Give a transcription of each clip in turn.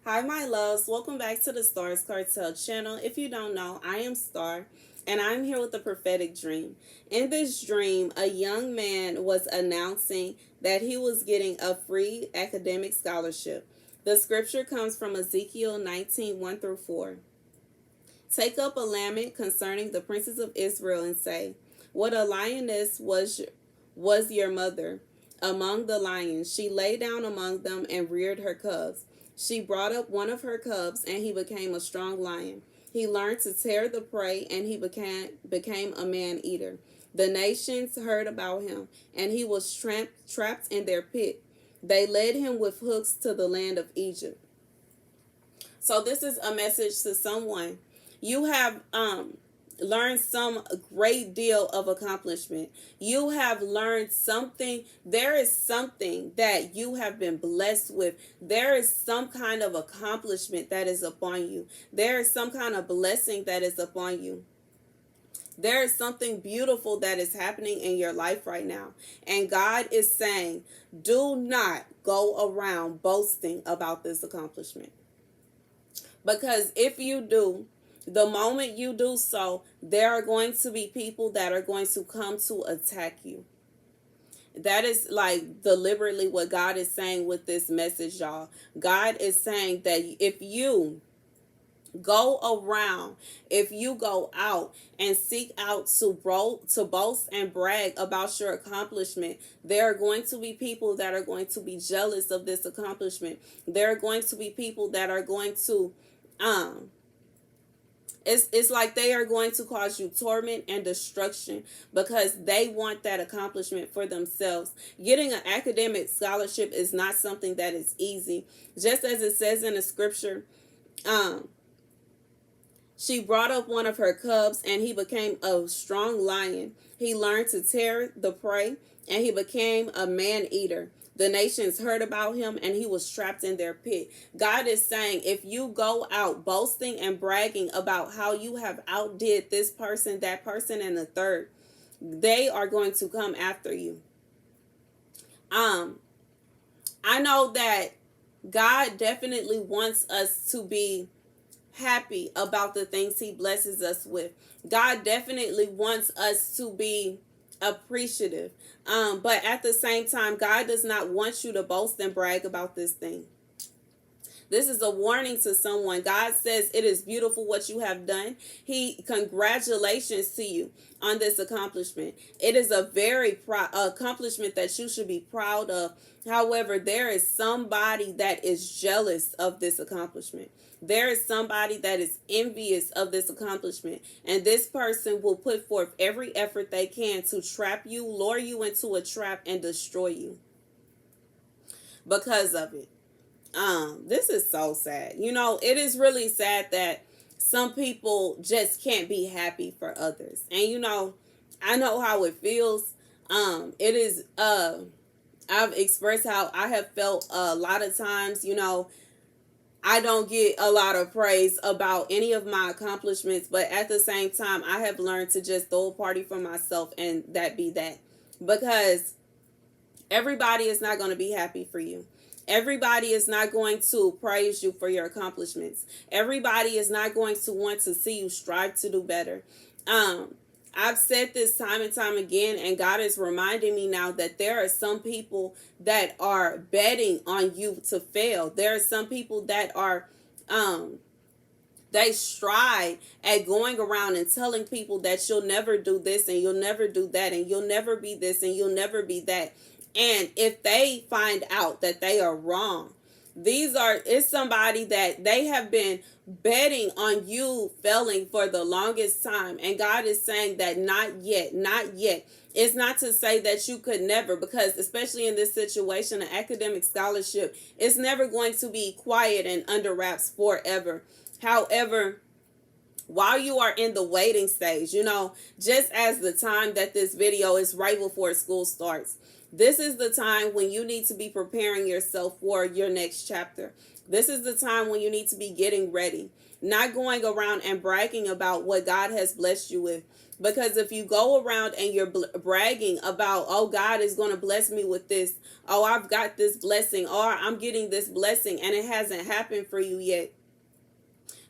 Hi, my loves. Welcome back to the Starscartel channel. If you don't know, I am Star, and I'm here with a prophetic dream. In this dream, a young man was announcing that he was getting a free academic scholarship. The scripture comes from Ezekiel 19:1 through 4. Take up a lament concerning the princes of Israel and say, what a lioness was your mother among the lions. She lay down among them and reared her cubs. She brought up one of her cubs, and he became a strong lion. He learned to tear the prey, and he became a man-eater. The nations heard about him, and he was trapped in their pit. They led him with hooks to the land of Egypt. So this is a message to someone. You have learned some great deal of accomplishment. You have learned something. There is something that you have been blessed with. There is some kind of accomplishment that is upon you. There is some kind of blessing that is upon you. There is something beautiful that is happening in your life right now. And God is saying, do not go around boasting about this accomplishment. Because if you do, the moment you do so, there are going to be people that are going to come to attack you. That is like deliberately what God is saying with this message, y'all. God is saying that if you go around, if you go out and seek out to boast and brag about your accomplishment, there are going to be people that are going to be jealous of this accomplishment. There are going to be people that are going to it's like they are going to cause you torment and destruction because they want that accomplishment for themselves. Getting an academic scholarship is not something that is easy. Just as it says in the scripture, she brought up one of her cubs, and he became a strong lion. He learned to tear the prey, and he became a man-eater. The nations heard about him, and he was trapped in their pit. God is saying, if you go out boasting and bragging about how you have outdid this person, that person, and the third, they are going to come after you. I know that God definitely wants us to be happy about the things he blesses us with. God definitely wants us to be appreciative. But at the same time, God does not want you to boast and brag about this thing. This is a warning to someone. God says it is beautiful what you have done. Congratulations to you on this accomplishment. It is a very accomplishment that you should be proud of. However, there is somebody that is jealous of this accomplishment. There is somebody that is envious of this accomplishment. And this person will put forth every effort they can to trap you, lure you into a trap, and destroy you because of it. This is so sad. You know, it is really sad that some people just can't be happy for others. And you know, I know how it feels. It is I've expressed how I have felt a lot of times. You know, I don't get a lot of praise about any of my accomplishments, but at the same time, I have learned to just throw a party for myself and that be that. Because everybody is not going to be happy for you. Everybody is not going to praise you for your accomplishments. Everybody is not going to want to see you strive to do better. I've said this time and time again, and God is reminding me now that there are some people that are betting on you to fail. There are some people that are, they stride at going around and telling people that you'll never do this and you'll never do that and you'll never be this and you'll never be that. And if they find out that they are wrong, it's somebody that they have been betting on you failing for the longest time. And God is saying that not yet, not yet. It's not to say that you could never, because especially in this situation, an academic scholarship is never going to be quiet and under wraps forever. However, while you are in the waiting stage, you know, just as the time that this video is right before school starts, this is the time when you need to be preparing yourself for your next chapter. This is the time when you need to be getting ready, not going around and bragging about what God has blessed you with. Because if you go around and you're bragging about, oh, God is going to bless me with this, oh, I've got this blessing, or I'm getting this blessing, and it hasn't happened for you yet,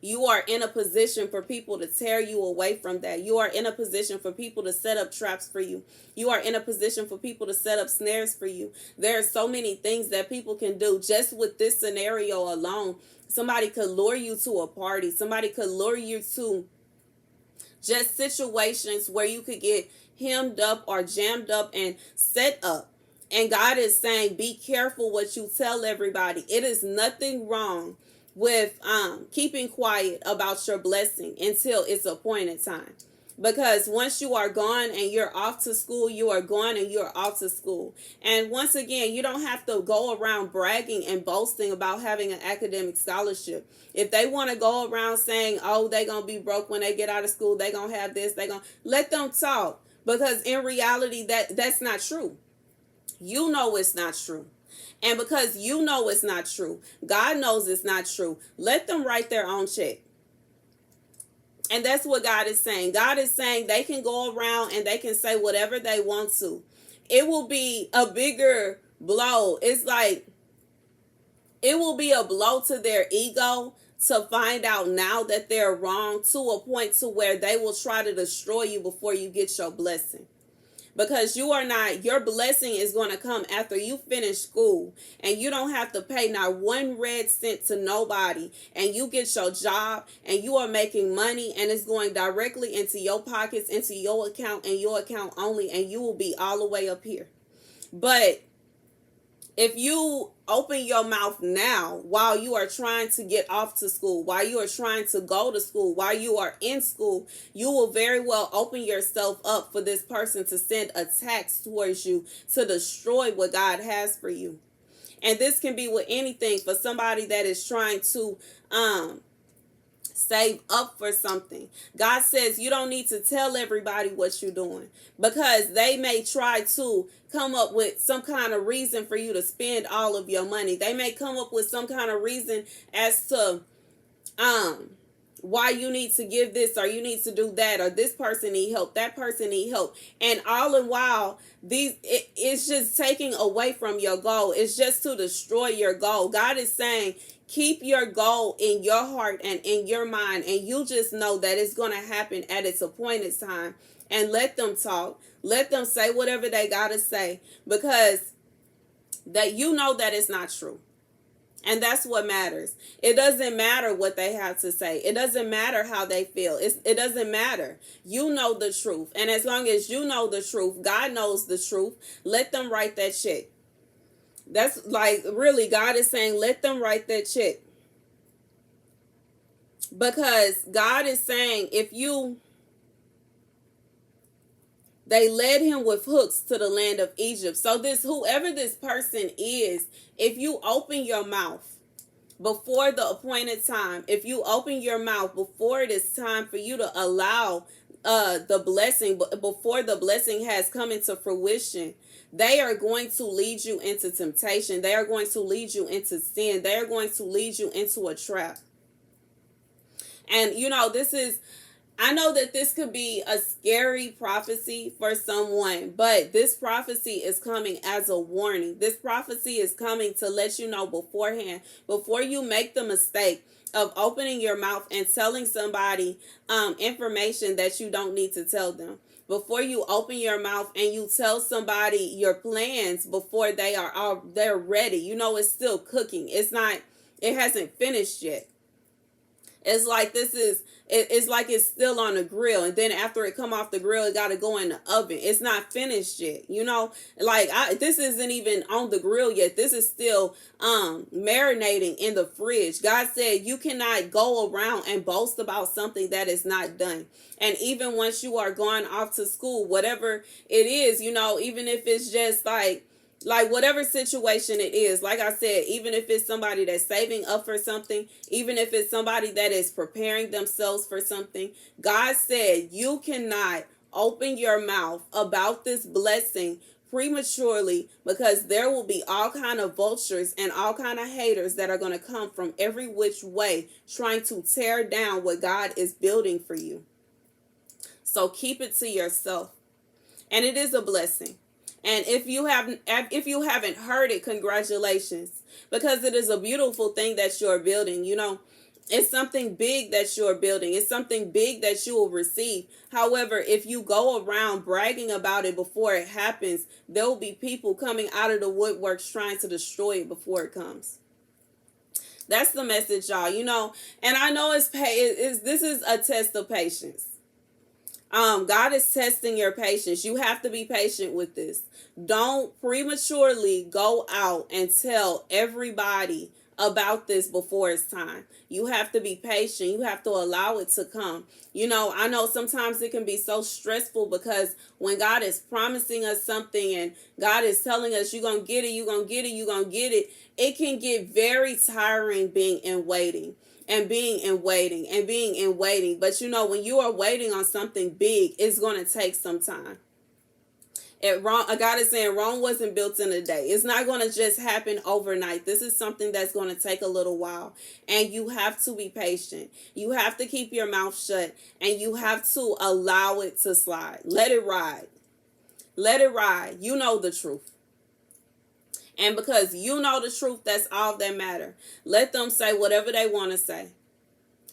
you are in a position for people to tear you away from that. You are in a position for people to set up traps for you. You are in a position for people to set up snares for you. There are so many things that people can do just with this scenario alone. Somebody could lure you to a party. Somebody could lure you to just situations where you could get hemmed up or jammed up and set up. And God is saying, be careful what you tell everybody. It is nothing wrong with keeping quiet about your blessing until it's appointed time. Because once you are gone and you're off to school, you are gone and you're off to school. And once again, you don't have to go around bragging and boasting about having an academic scholarship. If they want to go around saying, oh, they're going to be broke when they get out of school, they're going to have this, they're going to let them talk. Because in reality, that's not true. You know it's not true. And because you know it's not true, God knows it's not true. Let them write their own check. And that's what God is saying. God is saying they can go around and they can say whatever they want to. It will be a bigger blow. It's like it will be a blow to their ego to find out now that they're wrong, to a point to where they will try to destroy you before you get your blessing. Because you are not, your blessing is going to come after you finish school and you don't have to pay not one red cent to nobody, and you get your job and you are making money and it's going directly into your pockets, into your account and your account only, and you will be all the way up here. But if you open your mouth now while you are trying to get off to school, while you are trying to go to school, while you are in school, you will very well open yourself up for this person to send attacks towards you to destroy what God has for you. And this can be with anything. For somebody that is trying to save up for something, God says you don't need to tell everybody what you're doing, because they may try to come up with some kind of reason for you to spend all of your money. They may come up with some kind of reason as to why you need to give this, or you need to do that, or this person need help, that person need help. And all the while, it's just taking away from your goal. It's just to destroy your goal. God is saying, keep your goal in your heart and in your mind, and you just know that it's going to happen at its appointed time. And let them talk. Let them say whatever they got to say, because that you know that it's not true. And that's what matters. It doesn't matter what they have to say. It doesn't matter how they feel. It doesn't matter. You know the truth. And as long as you know the truth, God knows the truth. Let them write that check. That's like, really, God is saying, let them write that check. Because God is saying, they led him with hooks to the land of Egypt. So whoever this person is, if you open your mouth before the appointed time, if you open your mouth before it is time for you to allow the blessing, before the blessing has come into fruition, they are going to lead you into temptation. They are going to lead you into sin. They are going to lead you into a trap. And I know that this could be a scary prophecy for someone, but this prophecy is coming as a warning. This prophecy is coming to let you know beforehand, before you make the mistake of opening your mouth and telling somebody information that you don't need to tell them. Before you open your mouth and you tell somebody your plans before they're ready. It's still cooking. It hasn't finished yet. It's like it's like it's still on the grill, and then after it come off the grill, it got to go in the oven. It's not finished yet, this isn't even on the grill yet. This is still marinating in the fridge. God said you cannot go around and boast about something that is not done. And even once you are going off to school, whatever it is, even if it's just like whatever situation it is, like I said, even if it's somebody that's saving up for something, even if it's somebody that is preparing themselves for something, God said you cannot open your mouth about this blessing prematurely, because there will be all kind of vultures and all kind of haters that are going to come from every which way trying to tear down what God is building for you. So keep it to yourself. And it is a blessing. And if you haven't heard it, congratulations, because it is a beautiful thing that you're building. It's something big that you're building. It's something big that you will receive. However, if you go around bragging about it before it happens, there will be people coming out of the woodworks trying to destroy it before it comes. That's the message, y'all. And I know this is a test of patience. God is testing your patience. You have to be patient with this. Don't prematurely go out and tell everybody about this before it's time. You have to be patient. You have to allow it to come. I know sometimes it can be so stressful, because when God is promising us something and God is telling us you're going to get it, you're going to get it, you're going to get it, it can get very tiring being in waiting. And being in waiting and being in waiting. But when you are waiting on something big, it's going to take some time. God is saying Rome wasn't built in a day. It's not going to just happen overnight. This is something that's going to take a little while. And you have to be patient. You have to keep your mouth shut. And you have to allow it to slide. Let it ride. Let it ride. You know the truth. And because you know the truth, that's all that matters. Let them say whatever they want to say.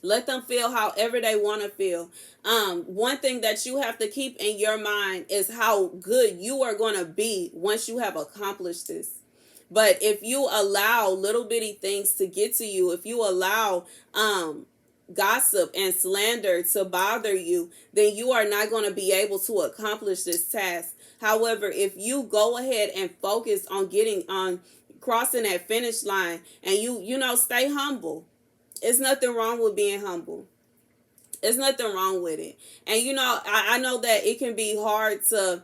Let them feel however they want to feel. One thing that you have to keep in your mind is how good you are going to be once you have accomplished this. But if you allow little bitty things to get to you, if you allow gossip and slander to bother you, then you are not going to be able to accomplish this task. However, if you go ahead and focus on crossing that finish line, and you stay humble. It's nothing wrong with being humble. There's nothing wrong with it. And I know that it can be hard to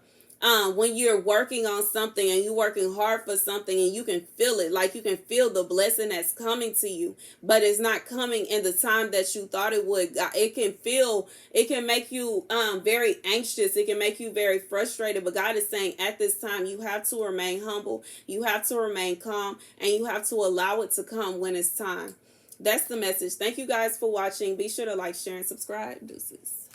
when you're working on something and you're working hard for something, and you can feel it, like you can feel the blessing that's coming to you, but it's not coming in the time that you thought it would. It can make you very anxious. It can make you very frustrated. But God is saying at this time, you have to remain humble. You have to remain calm, and you have to allow it to come when it's time. That's the message. Thank you guys for watching. Be sure to like, share, and subscribe. Deuces.